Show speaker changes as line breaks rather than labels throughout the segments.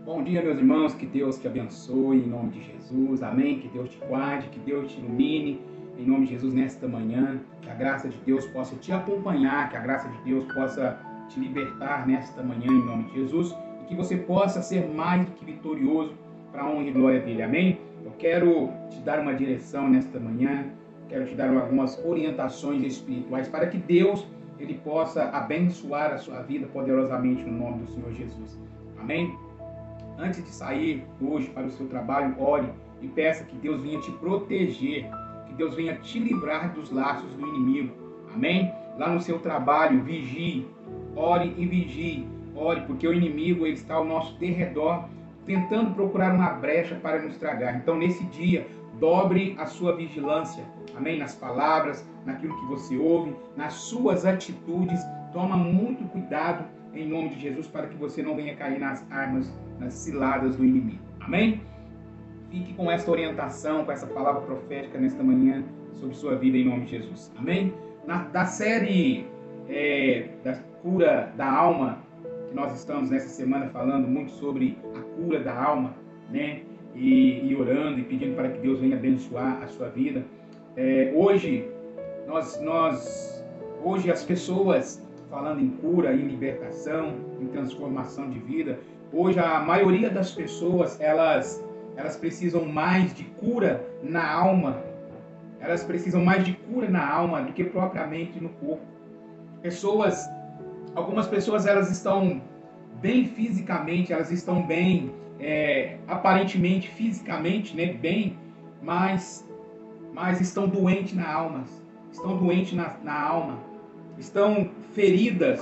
Bom dia, meus irmãos, que Deus te abençoe em nome de Jesus, amém, que Deus te guarde, que Deus te ilumine em nome de Jesus nesta manhã, que a graça de Deus possa te acompanhar, que a graça de Deus possa te libertar nesta manhã em nome de Jesus e que você possa ser mais do que vitorioso para a honra e glória dele, amém? Eu quero te dar uma direção nesta manhã, quero te dar algumas orientações espirituais para que Deus ele possa abençoar a sua vida poderosamente no nome do Senhor Jesus, amém? Antes de sair hoje para o seu trabalho, ore e peça que Deus venha te proteger, que Deus venha te livrar dos laços do inimigo. Amém? Lá no seu trabalho, vigie, ore e vigie. Ore, porque o inimigo ele está ao nosso derredor, tentando procurar uma brecha para nos tragar. Então, nesse dia, dobre a sua vigilância. Amém? Nas palavras, naquilo que você ouve, nas suas atitudes. Toma muito cuidado em nome de Jesus para que você não venha cair nas armas, nas ciladas do inimigo. Amém? Fique com essa orientação, com essa palavra profética nesta manhã sobre sua vida em nome de Jesus. Amém? Da série da cura da alma, que nós estamos nessa semana falando muito sobre a cura da alma, né? E orando e pedindo para que Deus venha abençoar a sua vida. Hoje as pessoas falando em cura, em libertação, em transformação de vida. Hoje a maioria das pessoas, elas precisam mais de cura na alma. Elas precisam mais de cura na alma do que propriamente no corpo. Algumas pessoas, elas estão bem fisicamente, elas estão bem, aparentemente, fisicamente, né, bem, mas estão doentes na alma. Estão doentes na alma. Estão feridas,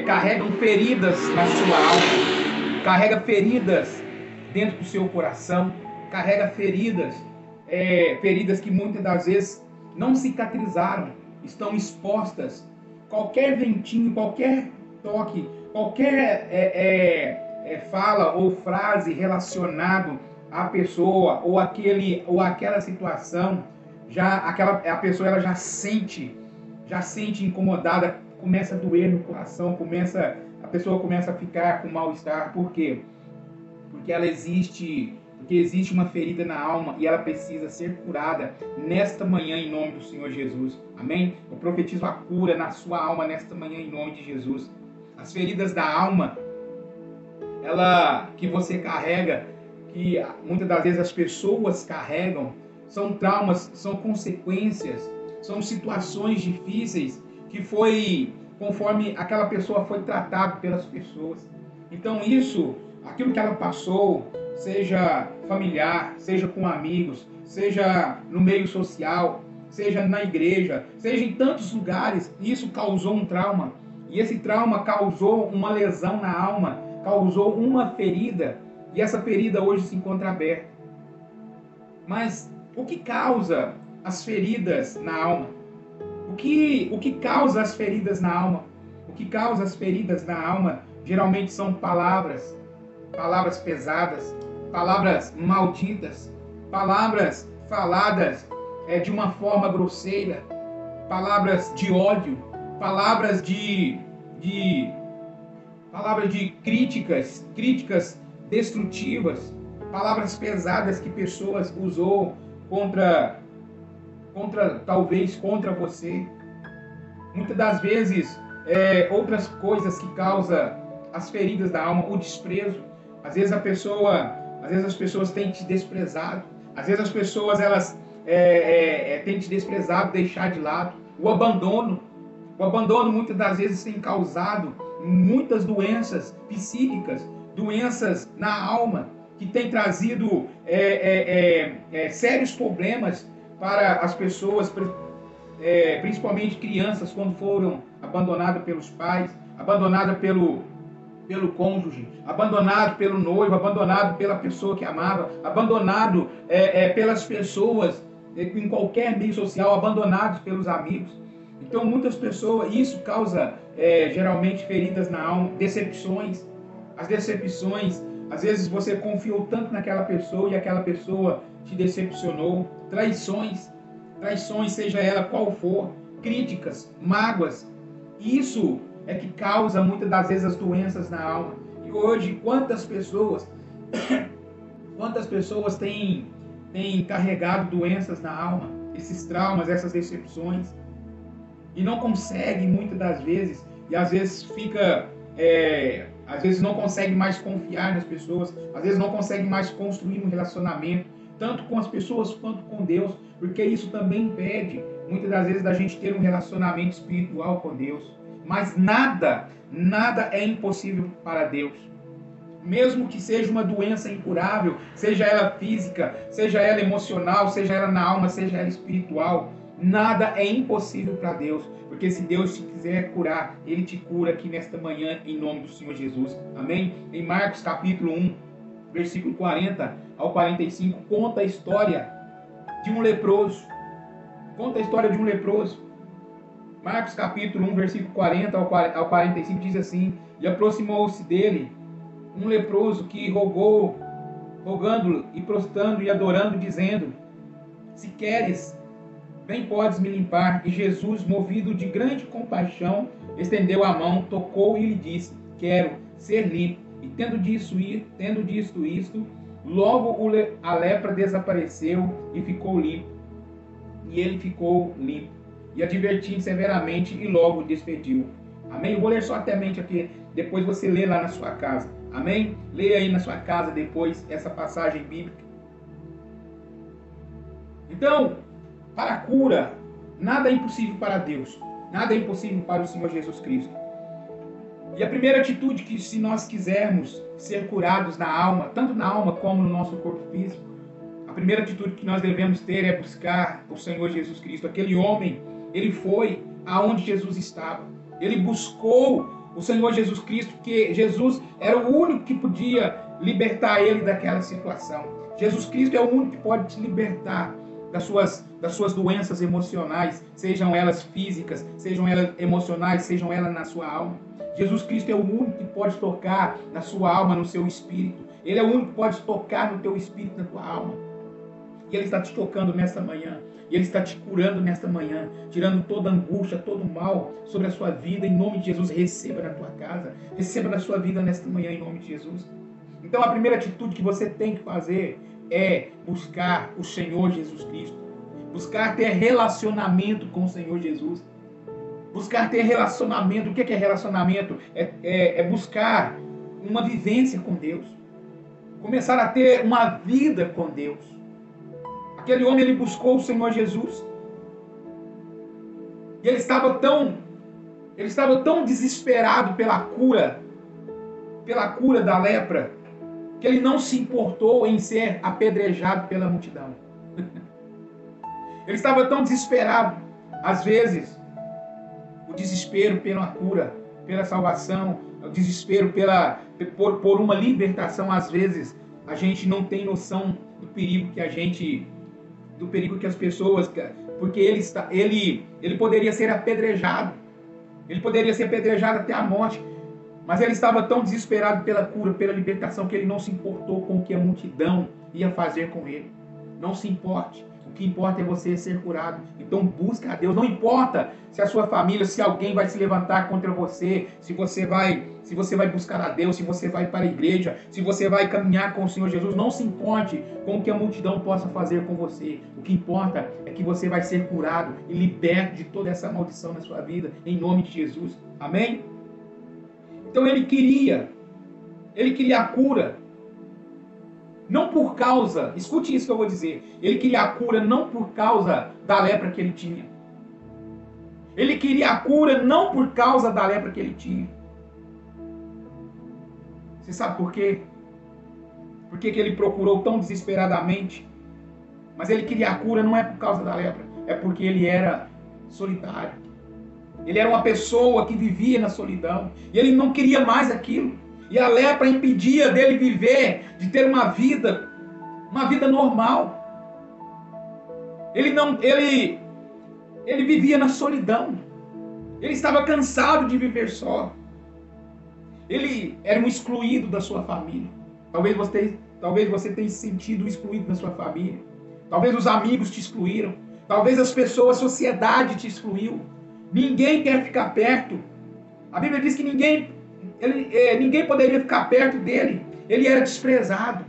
carregam feridas na sua alma, carrega feridas dentro do seu coração, carrega feridas que muitas das vezes não cicatrizaram, estão expostas. Qualquer ventinho, qualquer toque, qualquer fala ou frase relacionado à pessoa ou aquela situação, a pessoa ela já sente incomodada, começa a doer no coração, a pessoa começa a ficar com mal-estar. Por quê? Porque existe uma ferida na alma e ela precisa ser curada nesta manhã em nome do Senhor Jesus. Amém? Eu profetizo a cura na sua alma nesta manhã em nome de Jesus. As feridas da alma, que você carrega, que muitas das vezes as pessoas carregam, são traumas, são consequências, são situações difíceis que foi conforme aquela pessoa foi tratada pelas pessoas. Então aquilo que ela passou, seja familiar, seja com amigos, seja no meio social, seja na igreja, seja em tantos lugares, isso causou um trauma. E esse trauma causou uma lesão na alma, causou uma ferida, e essa ferida hoje se encontra aberta. Mas o que causa as feridas na alma? O que causa as feridas na alma? O que causa as feridas na alma geralmente são palavras pesadas, palavras malditas, palavras faladas de uma forma grosseira, palavras de ódio, palavras de críticas destrutivas, palavras pesadas que pessoas usou talvez contra você. Muitas das vezes, outras coisas que causam as feridas da alma, o desprezo. Às vezes as pessoas têm te desprezado. Às vezes as pessoas têm te desprezado, deixar de lado. O abandono muitas das vezes tem causado muitas doenças psíquicas, doenças na alma, que tem trazido sérios problemas para as pessoas, principalmente crianças, quando foram abandonadas pelos pais, abandonadas pelo cônjuge, abandonado pelo noivo, abandonado pela pessoa que amava, abandonado pelas pessoas em qualquer meio social, abandonados pelos amigos. Então muitas pessoas, isso causa geralmente feridas na alma, decepções. As decepções, às vezes você confiou tanto naquela pessoa e aquela pessoa te decepcionou. Traições, seja ela qual for, críticas, mágoas. Isso é que causa muitas das vezes as doenças na alma. E hoje quantas pessoas têm carregado doenças na alma, esses traumas, essas decepções, e não consegue muitas das vezes, e às vezes às vezes não consegue mais confiar nas pessoas, às vezes não consegue mais construir um relacionamento, tanto com as pessoas quanto com Deus, porque isso também impede, muitas das vezes, da gente ter um relacionamento espiritual com Deus. Mas nada é impossível para Deus. Mesmo que seja uma doença incurável, seja ela física, seja ela emocional, seja ela na alma, seja ela espiritual, nada é impossível para Deus, porque se Deus te quiser curar, Ele te cura aqui nesta manhã, em nome do Senhor Jesus. Amém? Em Marcos capítulo 1, versículo 40 ao 45, conta a história de um leproso. Conta a história de um leproso. Marcos capítulo 1, versículo 40 ao 45 diz assim: E aproximou-se dele um leproso que rogando e prostrando e adorando, dizendo: Se queres, bem podes me limpar. E Jesus, movido de grande compaixão, estendeu a mão, tocou e lhe disse: Quero ser limpo. E tendo dito isto, logo a lepra desapareceu e ficou limpo. E ele ficou limpo. E advertiu severamente e logo despediu. Amém? Eu vou ler só até mente aqui, depois você lê lá na sua casa. Amém? Leia aí na sua casa depois essa passagem bíblica. Então, para a cura, nada é impossível para Deus. Nada é impossível para o Senhor Jesus Cristo. E a primeira atitude que, se nós quisermos ser curados na alma, tanto na alma como no nosso corpo físico, a primeira atitude que nós devemos ter é buscar o Senhor Jesus Cristo. Aquele homem, ele foi aonde Jesus estava. Ele buscou o Senhor Jesus Cristo, porque Jesus era o único que podia libertar ele daquela situação. Jesus Cristo é o único que pode te libertar das suas doenças emocionais, sejam elas físicas, sejam elas emocionais, sejam elas na sua alma. Jesus Cristo é o único que pode tocar na sua alma, no seu espírito. Ele é o único que pode tocar no teu espírito, na tua alma. E Ele está te tocando nesta manhã. E Ele está te curando nesta manhã, tirando toda angústia, todo mal sobre a sua vida. Em nome de Jesus, receba na tua casa, receba na sua vida nesta manhã, em nome de Jesus. Então, a primeira atitude que você tem que fazer é buscar o Senhor Jesus Cristo. Buscar ter relacionamento com o Senhor Jesus. Buscar ter relacionamento. O que é relacionamento? É buscar uma vivência com Deus. Começar a ter uma vida com Deus. Aquele homem, ele buscou o Senhor Jesus. E ele estava tão desesperado pela cura da lepra, que ele não se importou em ser apedrejado pela multidão. Ele estava tão desesperado. Às vezes, o desespero pela cura, pela salvação, o desespero por uma libertação, às vezes, a gente não tem noção do perigo que as pessoas, porque ele poderia ser apedrejado. Ele poderia ser apedrejado até a morte. Mas ele estava tão desesperado pela cura, pela libertação, que ele não se importou com o que a multidão ia fazer com ele. Não se importe. O que importa é você ser curado. Então busca a Deus. Não importa se a sua família, se alguém vai se levantar contra você, se você vai buscar a Deus, se você vai para a igreja, se você vai caminhar com o Senhor Jesus. Não se importe com o que a multidão possa fazer com você. O que importa é que você vai ser curado e liberto de toda essa maldição na sua vida, em nome de Jesus. Amém? Então ele queria a cura, não por causa, escute isso que eu vou dizer, ele queria a cura não por causa da lepra que ele tinha. Ele queria a cura não por causa da lepra que ele tinha. Você sabe por quê? Por que ele procurou tão desesperadamente? Mas ele queria a cura não é por causa da lepra, é porque ele era solitário. Ele era uma pessoa que vivia na solidão. E ele não queria mais aquilo. E a lepra impedia dele viver, de ter uma vida normal. Ele vivia na solidão. Ele estava cansado de viver só. Ele era um excluído da sua família. Talvez você tenha se sentido excluído da sua família. Talvez os amigos te excluíram. Talvez as pessoas, a sociedade te excluiu. Ninguém quer ficar perto. A Bíblia diz que ninguém ninguém poderia ficar perto dele. Ele era desprezado.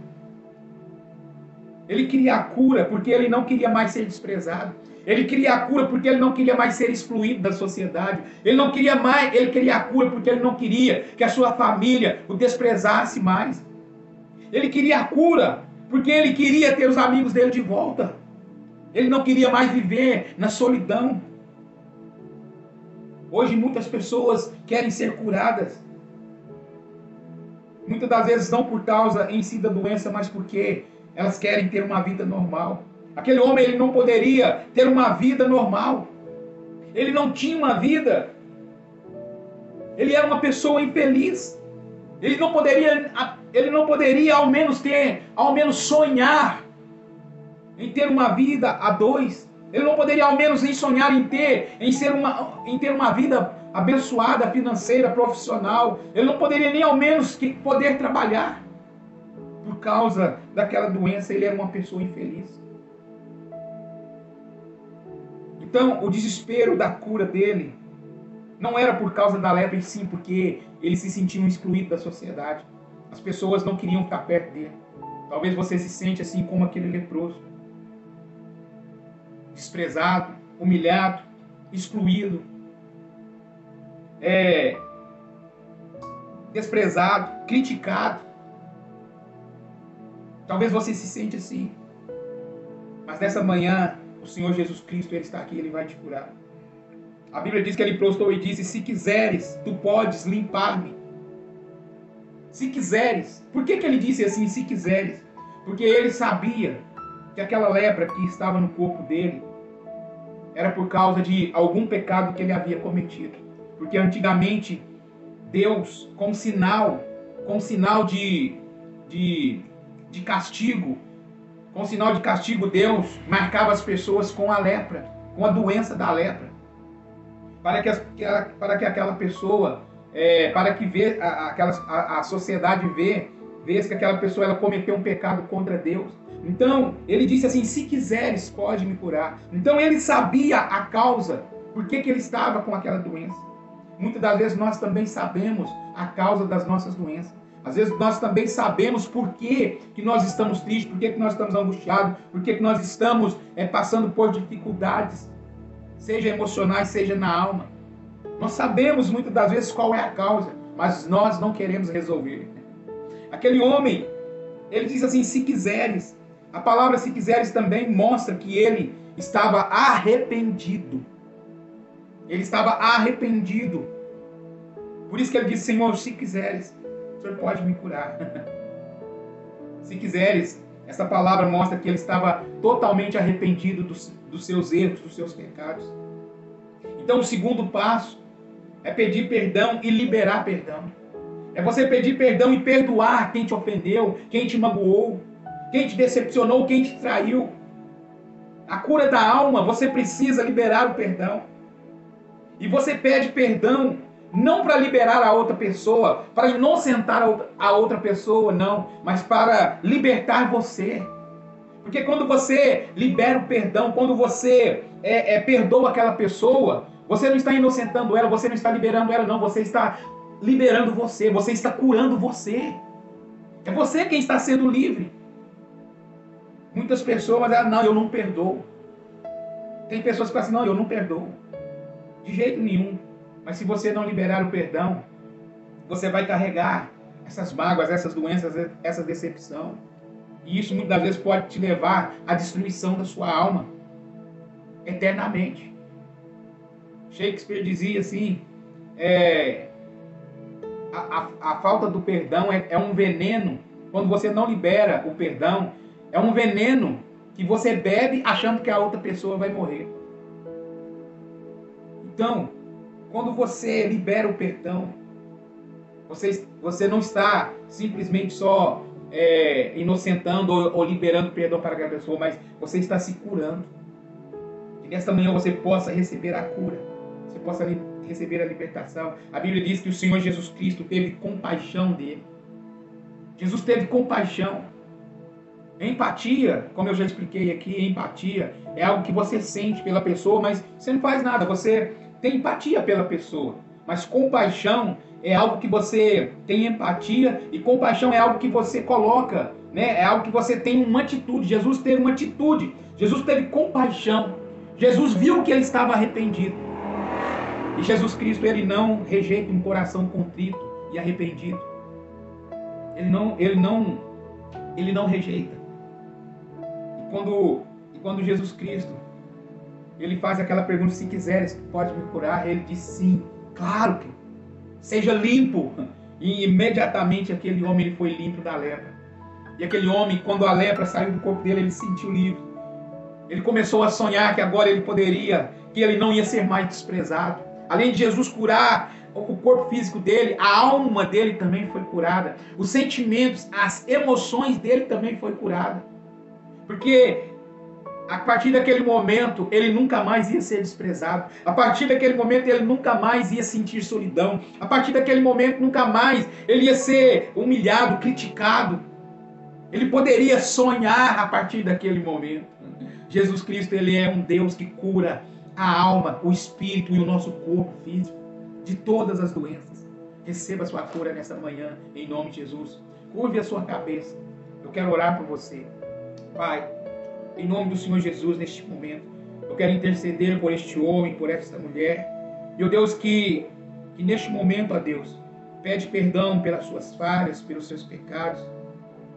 Ele queria a cura porque ele não queria mais ser desprezado. Ele queria a cura porque ele não queria mais ser excluído da sociedade. Ele queria a cura porque ele não queria que a sua família o desprezasse mais. Ele queria a cura porque ele queria ter os amigos dele de volta. Ele não queria mais viver na solidão. Hoje muitas pessoas querem ser curadas. Muitas das vezes não por causa em si da doença, mas porque elas querem ter uma vida normal. Aquele homem, ele não poderia ter uma vida normal. Ele não tinha uma vida. Ele era uma pessoa infeliz. Ele não poderia ao menos sonhar em ter uma vida a dois. Ele não poderia ao menos nem sonhar em ter uma vida abençoada, financeira, profissional. Ele não poderia nem ao menos poder trabalhar. Por causa daquela doença, ele era uma pessoa infeliz. Então, o desespero da cura dele não era por causa da lepra, e sim porque ele se sentia excluído da sociedade. As pessoas não queriam ficar perto dele. Talvez você se sente assim como aquele leproso. Desprezado, humilhado, excluído, desprezado, criticado. Talvez você se sente assim. Mas nessa manhã, o Senhor Jesus Cristo, Ele está aqui, Ele vai te curar. A Bíblia diz que Ele prostrou e disse: se quiseres, tu podes limpar-me. Se quiseres. Por que Ele disse assim, se quiseres? Porque Ele sabia que aquela lepra que estava no corpo dele era por causa de algum pecado que ele havia cometido. Porque antigamente, Deus, como sinal de castigo, Deus marcava as pessoas com a lepra, com a doença da lepra, para que aquela pessoa, a sociedade vê que aquela pessoa ela cometeu um pecado contra Deus. Então, ele disse assim: se quiseres, pode me curar. Então, ele sabia a causa, por que ele estava com aquela doença. Muitas das vezes nós também sabemos a causa das nossas doenças. Às vezes nós também sabemos por que nós estamos tristes, por que nós estamos angustiados, por que nós estamos passando por dificuldades, seja emocionais, seja na alma. Nós sabemos muitas das vezes qual é a causa, mas nós não queremos resolver. Aquele homem, ele diz assim: se quiseres. A palavra se quiseres também mostra que ele estava arrependido. Ele estava arrependido. Por isso que ele disse: Senhor, se quiseres, o Senhor pode me curar. Se quiseres, essa palavra mostra que ele estava totalmente arrependido dos seus erros, dos seus pecados. Então, o segundo passo é pedir perdão e liberar perdão. É você pedir perdão e perdoar quem te ofendeu, quem te magoou, quem te decepcionou, quem te traiu. A cura da alma, você precisa liberar o perdão. E você pede perdão não para liberar a outra pessoa, para inocentar a outra pessoa, não, mas para libertar você. Porque quando você libera o perdão, quando você perdoa aquela pessoa, você não está inocentando ela, você não está liberando ela, não, você está liberando você está curando você. É você quem está sendo livre. Muitas pessoas dizem: não, eu não perdoo. Tem pessoas que falam assim: não, eu não perdoo. De jeito nenhum. Mas se você não liberar o perdão, você vai carregar essas mágoas, essas doenças, essa decepção. E isso muitas vezes pode te levar à destruição da sua alma, eternamente. Shakespeare dizia assim: a falta do perdão é um veneno. Quando você não libera o perdão, é um veneno que você bebe achando que a outra pessoa vai morrer. Então, quando você libera o perdão, você não está simplesmente só inocentando ou liberando perdão para aquela pessoa, mas você está se curando. Que nesta manhã você possa receber a cura, você possa receber a libertação. A Bíblia diz que o Senhor Jesus Cristo teve compaixão dele. Jesus teve compaixão. Empatia, como eu já expliquei aqui, empatia é algo que você sente pela pessoa, mas você não faz nada, você tem empatia pela pessoa. Mas compaixão é algo que você tem empatia, e compaixão é algo que você coloca, né? É algo que você tem uma atitude. Jesus teve uma atitude, Jesus teve compaixão, Jesus viu que ele estava arrependido. E Jesus Cristo, ele não rejeita um coração contrito e arrependido. Ele não rejeita. E quando Jesus Cristo, ele faz aquela pergunta: se quiseres, pode me curar? Ele diz sim, claro que seja limpo. E imediatamente aquele homem ele foi limpo da lepra. E aquele homem, quando a lepra saiu do corpo dele, ele se sentiu livre. Ele começou a sonhar que agora ele poderia, que ele não ia ser mais desprezado. Além de Jesus curar o corpo físico dele, a alma dele também foi curada. Os sentimentos, as emoções dele também foi curada. Porque a partir daquele momento, ele nunca mais ia ser desprezado. A partir daquele momento, ele nunca mais ia sentir solidão. A partir daquele momento, nunca mais ele ia ser humilhado, criticado. Ele poderia sonhar a partir daquele momento. Jesus Cristo, ele é um Deus que cura a alma, o espírito e o nosso corpo físico de todas as doenças. Receba a sua cura nesta manhã, em nome de Jesus. Curve a sua cabeça. Eu quero orar por você. Pai, em nome do Senhor Jesus, neste momento, eu quero interceder por este homem, por esta mulher. Meu Deus, que neste momento, ó Deus, pede perdão pelas suas falhas, pelos seus pecados.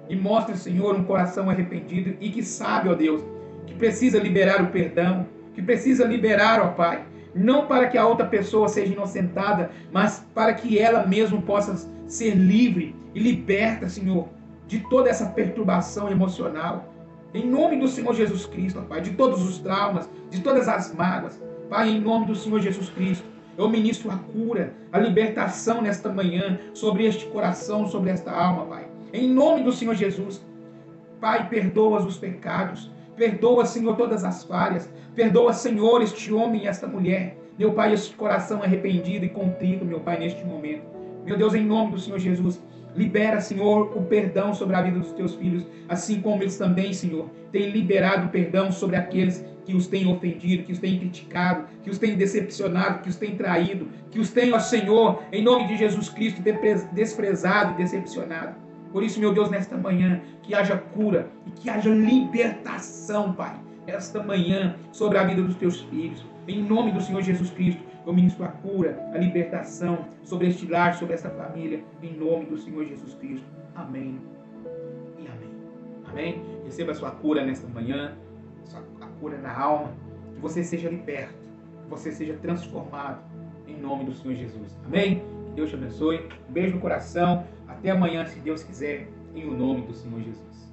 E mostre, Senhor, um coração arrependido e que sabe, ó Deus, que precisa liberar o perdão, que precisa liberar, ó Pai, não para que a outra pessoa seja inocentada, mas para que ela mesma possa ser livre e liberta, Senhor, de toda essa perturbação emocional. Em nome do Senhor Jesus Cristo, ó Pai, de todos os traumas, de todas as mágoas. Pai, em nome do Senhor Jesus Cristo, eu ministro a cura, a libertação nesta manhã sobre este coração, sobre esta alma, Pai. Em nome do Senhor Jesus, Pai, perdoa os pecados, perdoa, Senhor, todas as falhas, perdoa, Senhor, este homem e esta mulher, meu Pai, este coração arrependido e contrito, meu Pai, neste momento. Meu Deus, em nome do Senhor Jesus, libera, Senhor, o perdão sobre a vida dos teus filhos, assim como eles também, Senhor, têm liberado o perdão sobre aqueles que os têm ofendido, que os têm criticado, que os têm decepcionado, que os têm traído, que os têm, ó Senhor, em nome de Jesus Cristo, desprezado e decepcionado. Por isso, meu Deus, nesta manhã, que haja cura e que haja libertação, Pai, esta manhã, sobre a vida dos teus filhos. Em nome do Senhor Jesus Cristo, eu ministro a cura, a libertação sobre este lar, sobre esta família, em nome do Senhor Jesus Cristo. Amém e amém. Amém? Receba a sua cura nesta manhã, a cura na alma, que você seja liberto, que você seja transformado, em nome do Senhor Jesus. Amém? Que Deus te abençoe. Um beijo no coração. Até amanhã, se Deus quiser, em o nome do Senhor Jesus.